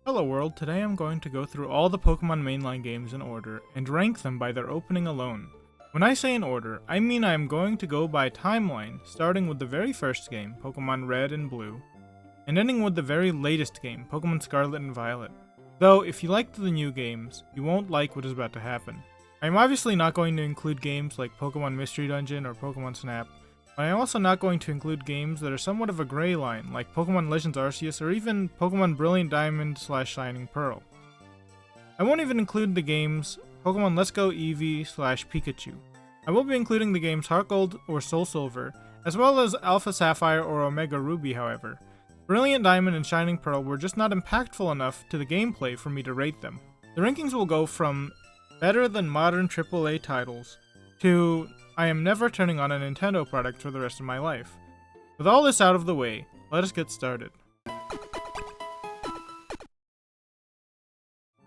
Hello world, today I'm going to go through all the Pokemon mainline games in order and rank them by their opening alone. When I say in order, I mean I am going to go by timeline, starting with the very first game, Pokemon Red and Blue, and ending with the very latest game, Pokemon Scarlet and Violet. Though, if you liked the new games, you won't like what is about to happen. I am obviously not going to include games like Pokemon Mystery Dungeon or Pokemon Snap, but I am also not going to include games that are somewhat of a gray line, like Pokemon Legends Arceus or even Pokemon Brilliant Diamond / Shining Pearl. I won't even include the games Pokemon Let's Go Eevee / Pikachu. I will be including the games Heart Gold or Soul Silver, as well as Alpha Sapphire or Omega Ruby, however. Brilliant Diamond and Shining Pearl were just not impactful enough to the gameplay for me to rate them. The rankings will go from better than modern AAA titles to I am never turning on a Nintendo product for the rest of my life. With all this out of the way, let us get started.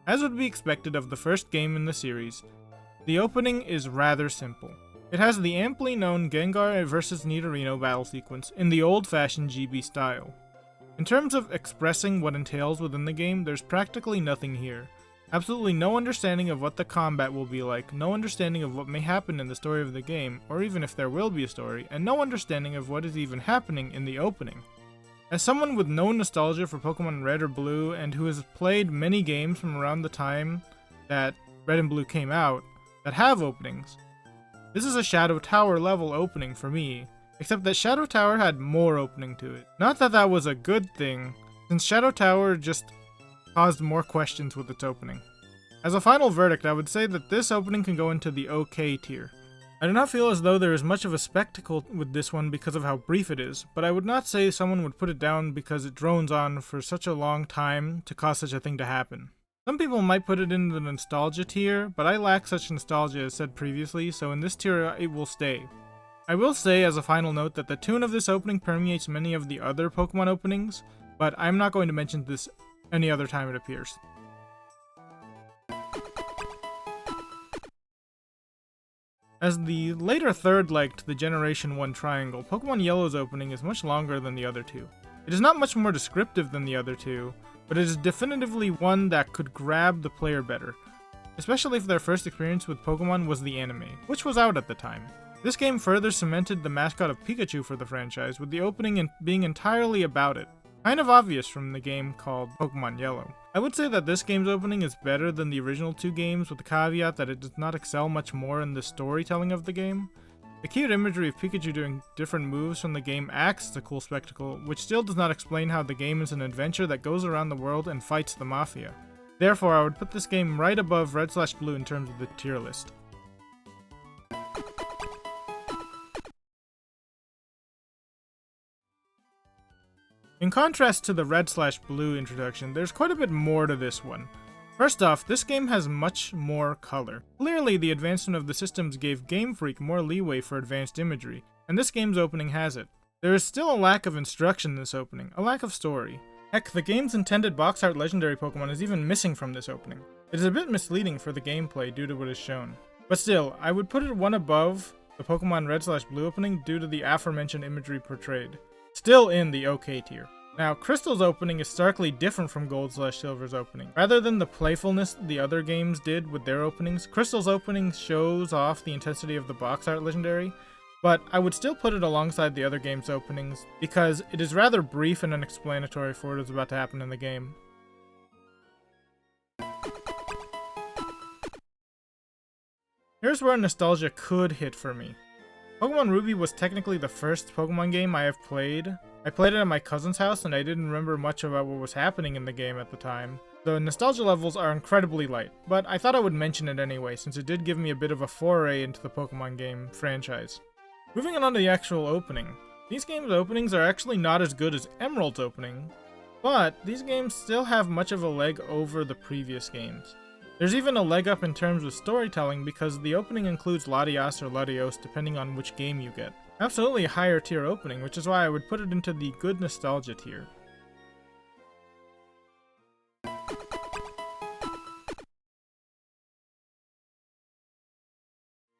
As would be expected of the first game in the series, the opening is rather simple. It has the amply known Gengar vs Nidorino battle sequence in the old-fashioned GB style. In terms of expressing what entails within the game, there's practically nothing here. Absolutely no understanding of what the combat will be like, no understanding of what may happen in the story of the game, or even if there will be a story, and no understanding of what is even happening in the opening. As someone with no nostalgia for Pokemon Red or Blue, and who has played many games from around the time that Red and Blue came out, that have openings, this is a Shadow Tower level opening for me, except that Shadow Tower had more opening to it. Not that that was a good thing, since Shadow Tower just caused more questions with its opening. As a final verdict, I would say that this opening can go into the OK tier. I do not feel as though there is much of a spectacle with this one because of how brief it is, but I would not say someone would put it down because it drones on for such a long time to cause such a thing to happen. Some people might put it in the nostalgia tier, but I lack such nostalgia as said previously, so in this tier it will stay. I will say as a final note that the tune of this opening permeates many of the other Pokemon openings, but I'm not going to mention this any other time it appears. As the later third leg to the Generation 1 triangle, Pokemon Yellow's opening is much longer than the other two. It is not much more descriptive than the other two, but it is definitively one that could grab the player better, especially if their first experience with Pokemon was the anime, which was out at the time. This game further cemented the mascot of Pikachu for the franchise, with the opening being entirely about it. Kind of obvious from the game called Pokemon Yellow. I would say that this game's opening is better than the original two games, with the caveat that it does not excel much more in the storytelling of the game. The cute imagery of Pikachu doing different moves from the game acts as a cool spectacle, which still does not explain how the game is an adventure that goes around the world and fights the Mafia. Therefore, I would put this game right above Red/Blue in terms of the tier list. In contrast to the Red/Blue introduction, there's quite a bit more to this one. First off, this game has much more color. Clearly, the advancement of the systems gave Game Freak more leeway for advanced imagery, and this game's opening has it. There is still a lack of instruction in this opening, a lack of story. Heck, the game's intended box art legendary Pokemon is even missing from this opening. It is a bit misleading for the gameplay due to what is shown. But still, I would put it one above the Pokemon Red/Blue opening due to the aforementioned imagery portrayed. Still in the OK tier. Now, Crystal's opening is starkly different from Gold/Silver's opening. Rather than the playfulness the other games did with their openings, Crystal's opening shows off the intensity of the box art legendary, but I would still put it alongside the other games' openings because it is rather brief and unexplanatory for what is about to happen in the game. Here's where nostalgia could hit for me. Pokemon Ruby was technically the first Pokemon game I have played. I played it at my cousin's house and I didn't remember much about what was happening in the game at the time. The nostalgia levels are incredibly light, but I thought I would mention it anyway since it did give me a bit of a foray into the Pokemon game franchise. Moving on to the actual opening. These games' openings are actually not as good as Emerald's opening, but these games still have much of a leg over the previous games. There's even a leg up in terms of storytelling because the opening includes Latias or Latios depending on which game you get. Absolutely a higher tier opening, which is why I would put it into the good nostalgia tier.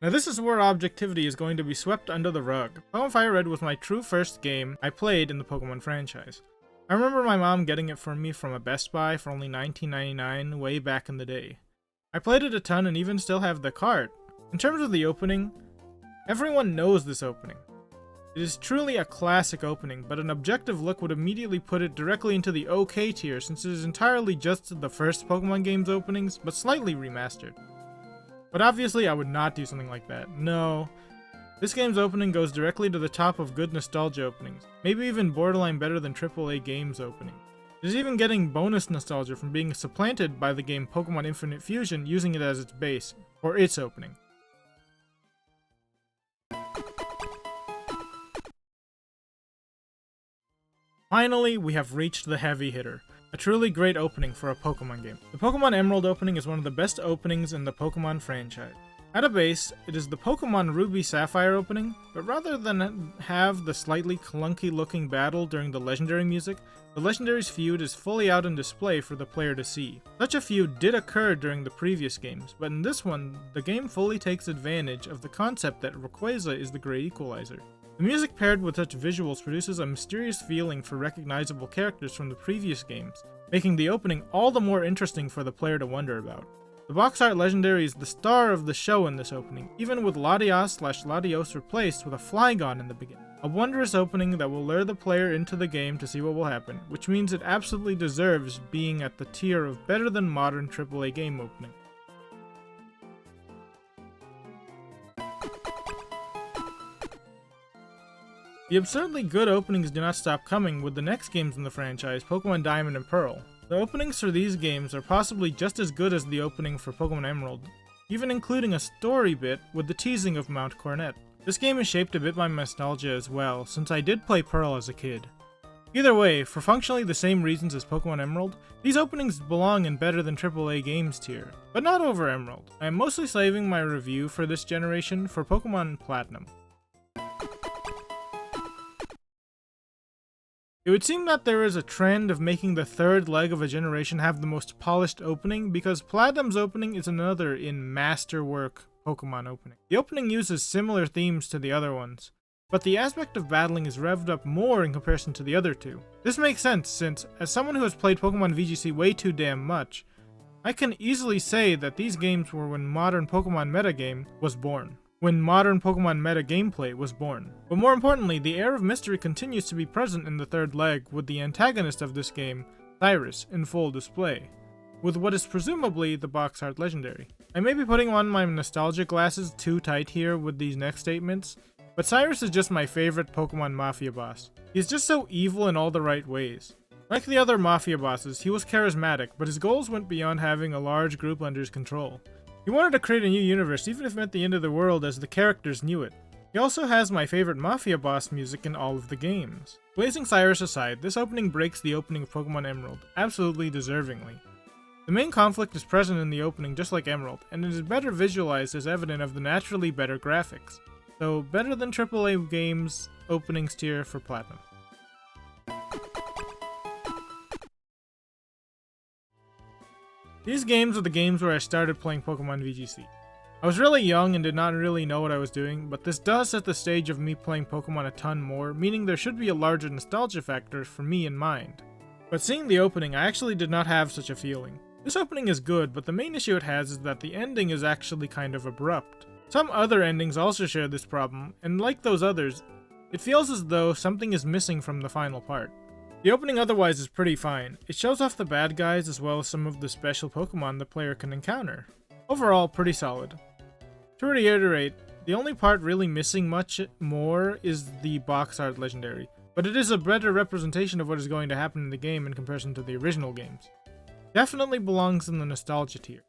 Now this is where objectivity is going to be swept under the rug. Pokemon Fire Red was my true first game I played in the Pokemon franchise. I remember my mom getting it for me from a Best Buy for only $19.99 way back in the day. I played it a ton and even still have the cart. In terms of the opening, everyone knows this opening. It is truly a classic opening, but an objective look would immediately put it directly into the OK tier since it is entirely just the first Pokemon game's openings, but slightly remastered. But obviously I would not do something like that. No. This game's opening goes directly to the top of good nostalgia openings, maybe even borderline better than AAA games opening. It is even getting bonus nostalgia from being supplanted by the game Pokemon Infinite Fusion using it as its base, for its opening. Finally, we have reached the heavy hitter. A truly great opening for a Pokemon game. The Pokemon Emerald opening is one of the best openings in the Pokemon franchise. At a base, it is the Pokemon Ruby Sapphire opening, but rather than have the slightly clunky looking battle during the legendary music, the legendary's feud is fully out on display for the player to see. Such a feud did occur during the previous games, but in this one, the game fully takes advantage of the concept that Rayquaza is the great equalizer. The music paired with such visuals produces a mysterious feeling for recognizable characters from the previous games, making the opening all the more interesting for the player to wonder about. The box art legendary is the star of the show in this opening, even with Latias/Latios replaced with a Flygon in the beginning. A wondrous opening that will lure the player into the game to see what will happen, which means it absolutely deserves being at the tier of better than modern AAA game opening. The absurdly good openings do not stop coming with the next games in the franchise, Pokemon Diamond and Pearl. The openings for these games are possibly just as good as the opening for Pokemon Emerald, even including a story bit with the teasing of Mount Coronet. This game is shaped a bit by nostalgia as well, since I did play Pearl as a kid. Either way, for functionally the same reasons as Pokemon Emerald, these openings belong in better than AAA games tier, but not over Emerald. I am mostly saving my review for this generation for Pokemon Platinum. It would seem that there is a trend of making the third leg of a generation have the most polished opening, because Platinum's opening is another in masterwork Pokemon opening. The opening uses similar themes to the other ones, but the aspect of battling is revved up more in comparison to the other two. This makes sense since, as someone who has played Pokemon VGC way too damn much, I can easily say that these games were when modern Pokemon metagame was born. When modern Pokemon meta gameplay was born. But more importantly, the air of mystery continues to be present in the third leg with the antagonist of this game, Cyrus, in full display, with what is presumably the box art legendary. I may be putting on my nostalgia glasses too tight here with these next statements, but Cyrus is just my favorite Pokemon Mafia boss. He's just so evil in all the right ways. Like the other Mafia bosses, he was charismatic, but his goals went beyond having a large group under his control. He wanted to create a new universe, even if it meant the end of the world as the characters knew it. He also has my favorite Mafia boss music in all of the games. Blazing Cyrus aside, this opening breaks the opening of Pokemon Emerald, absolutely deservingly. The main conflict is present in the opening just like Emerald, and it is better visualized as evident of the naturally better graphics. So, better than AAA games openings tier for Platinum. These games are the games where I started playing Pokemon VGC. I was really young and did not really know what I was doing, but this does set the stage of me playing Pokemon a ton more, meaning there should be a larger nostalgia factor for me in mind. But seeing the opening, I actually did not have such a feeling. This opening is good, but the main issue it has is that the ending is actually kind of abrupt. Some other endings also share this problem, and like those others, it feels as though something is missing from the final part. The opening otherwise is pretty fine. It shows off the bad guys as well as some of the special Pokemon the player can encounter. Overall, pretty solid. To reiterate, the only part really missing much more is the box art legendary, but it is a better representation of what is going to happen in the game in comparison to the original games. Definitely belongs in the nostalgia tier.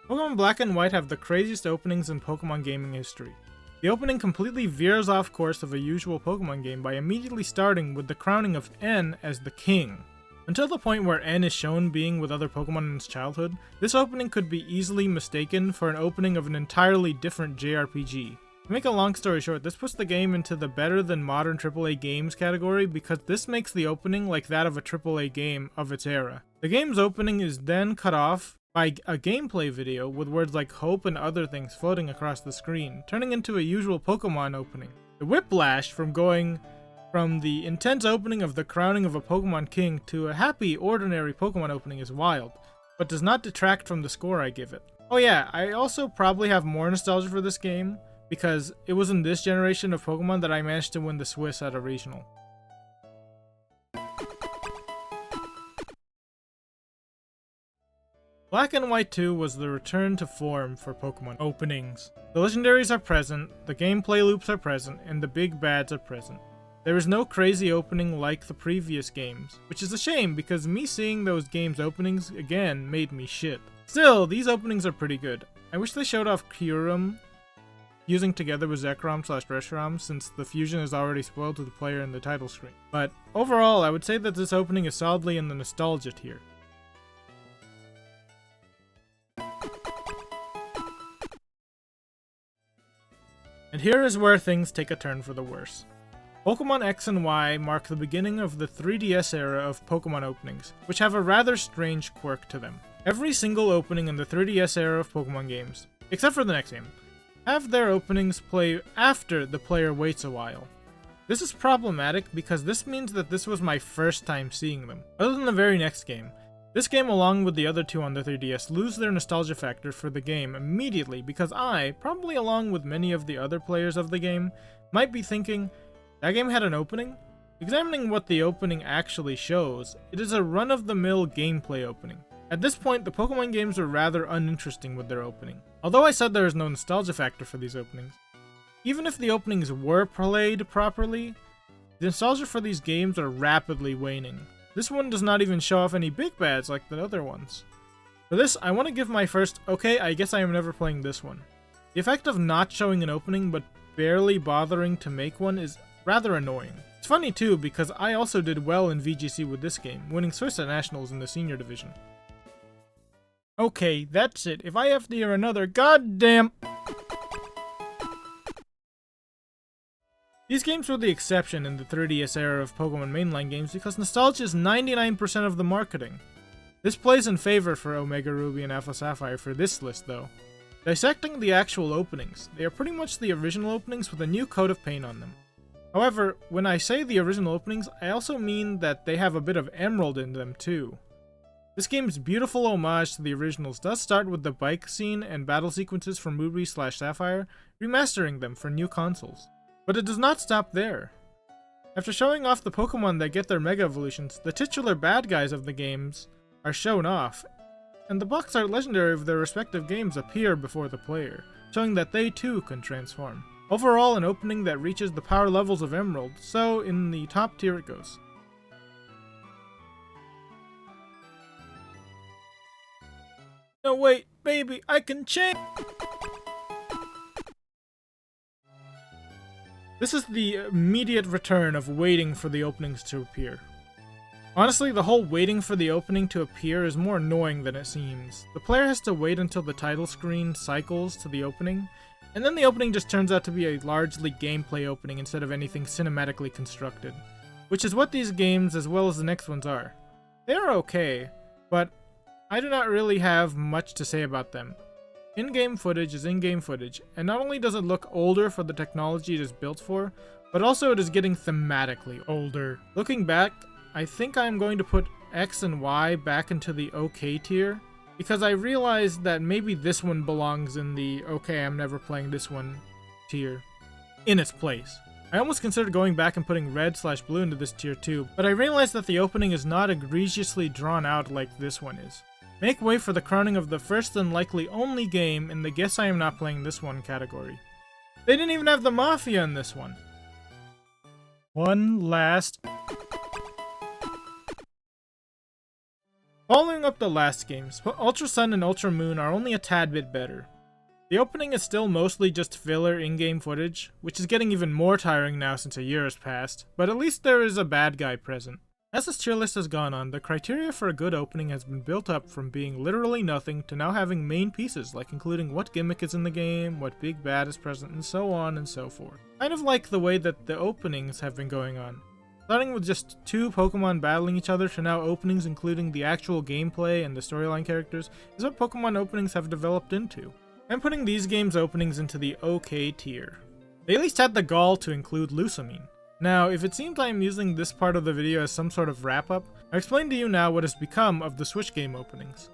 Pokemon Black and White have the craziest openings in Pokemon gaming history. The opening completely veers off course of a usual Pokemon game by immediately starting with the crowning of N as the king. Until the point where N is shown being with other Pokemon in his childhood, this opening could be easily mistaken for an opening of an entirely different JRPG. To make a long story short, this puts the game into the better than modern AAA games category because this makes the opening like that of a AAA game of its era. The game's opening is then cut off by a gameplay video with words like hope and other things floating across the screen, turning into a usual Pokemon opening. The whiplash from going from the intense opening of the crowning of a Pokemon King to a happy, ordinary Pokemon opening is wild, but does not detract from the score I give it. Oh yeah, I also probably have more nostalgia for this game, because it was in this generation of Pokemon that I managed to win the Swiss at a regional. Black and White 2 was the return to form for Pokemon openings. The legendaries are present, the gameplay loops are present, and the big bads are present. There is no crazy opening like the previous games, which is a shame because me seeing those games openings again made me shit. Still, these openings are pretty good. I wish they showed off Kyurem using together with Zekrom/Reshiram, since the fusion is already spoiled to the player in the title screen. But overall, I would say that this opening is solidly in the nostalgia tier. And here is where things take a turn for the worse. Pokemon X and Y mark the beginning of the 3DS era of Pokemon openings, which have a rather strange quirk to them. Every single opening in the 3DS era of Pokemon games, except for the next game, have their openings play after the player waits a while. This is problematic because this means that this was my first time seeing them. Other than the very next game, this game along with the other two on the 3DS lose their nostalgia factor for the game immediately because I, probably along with many of the other players of the game, might be thinking, that game had an opening? Examining what the opening actually shows, it is a run-of-the-mill gameplay opening. At this point, the Pokemon games were rather uninteresting with their opening. Although I said there is no nostalgia factor for these openings, even if the openings were played properly, the nostalgia for these games are rapidly waning. This one does not even show off any big bads like the other ones. For this, I want to give my first, okay, I guess I am never playing this one. The effect of not showing an opening but barely bothering to make one is rather annoying. It's funny too because I also did well in VGC with this game, winning Swiss at Nationals in the senior division. Okay, that's it. If I have to hear another goddamn... These games were the exception in the 3DS era of Pokemon Mainline games because nostalgia is 99% of the marketing. This plays in favor for Omega Ruby and Alpha Sapphire for this list though. Dissecting the actual openings, they are pretty much the original openings with a new coat of paint on them. However, when I say the original openings, I also mean that they have a bit of Emerald in them too. This game's beautiful homage to the originals does start with the bike scene and battle sequences from Ruby/Sapphire, remastering them for new consoles. But it does not stop there. After showing off the Pokemon that get their Mega Evolutions, the titular bad guys of the games are shown off, and the box art legendary of their respective games appear before the player, showing that they too can transform. Overall, an opening that reaches the power levels of Emerald, so in the top tier it goes. No wait, baby, I can change! This is the immediate return of waiting for the openings to appear. Honestly, the whole waiting for the opening to appear is more annoying than it seems. The player has to wait until the title screen cycles to the opening, and then the opening just turns out to be a largely gameplay opening instead of anything cinematically constructed. Which is what these games, as well as the next ones, are. They are okay, but I do not really have much to say about them. In-game footage is in-game footage, and not only does it look older for the technology it is built for, but also it is getting thematically older. Looking back, I think I am going to put X and Y back into the okay tier, because I realized that maybe this one belongs in the okay, I'm never playing this one tier, in its place. I almost considered going back and putting Red/Blue into this tier too, but I realized that the opening is not egregiously drawn out like this one is. Make way for the crowning of the first and likely only game in the guess I am not playing this one category. They didn't even have the Mafia in this one. One last... Following up the last games, Ultra Sun and Ultra Moon are only a tad bit better. The opening is still mostly just filler in-game footage, which is getting even more tiring now since a year has passed, but at least there is a bad guy present. As this tier list has gone on, the criteria for a good opening has been built up from being literally nothing to now having main pieces, like including what gimmick is in the game, what big bad is present, and so on and so forth. Kind of like the way that the openings have been going on. Starting with just 2 Pokemon battling each other to now openings including the actual gameplay and the storyline characters is what Pokemon openings have developed into. I'm putting these games' openings into the OK tier. They at least had the gall to include Lusamine. Now, if it seems I am using this part of the video as some sort of wrap-up, I'll explain to you now what has become of the Switch game openings.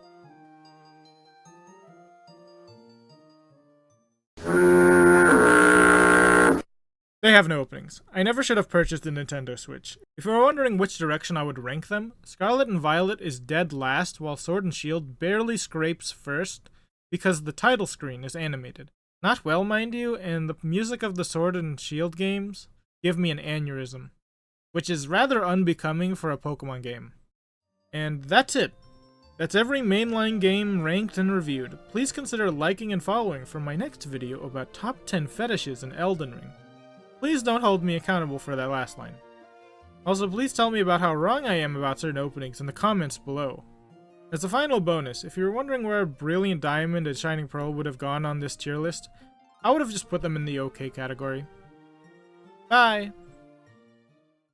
They have no openings. I never should have purchased the Nintendo Switch. If you are wondering which direction I would rank them, Scarlet and Violet is dead last while Sword and Shield barely scrapes first because the title screen is animated. Not well, mind you, and the music of the Sword and Shield games give me an aneurysm, which is rather unbecoming for a Pokemon game. And that's it. That's every mainline game ranked and reviewed. Please consider liking and following for my next video about top 10 fetishes in Elden Ring. Please don't hold me accountable for that last line. Also, please tell me about how wrong I am about certain openings in the comments below. As a final bonus, if you were wondering where Brilliant Diamond and Shining Pearl would have gone on this tier list, I would have just put them in the OK category. Bye!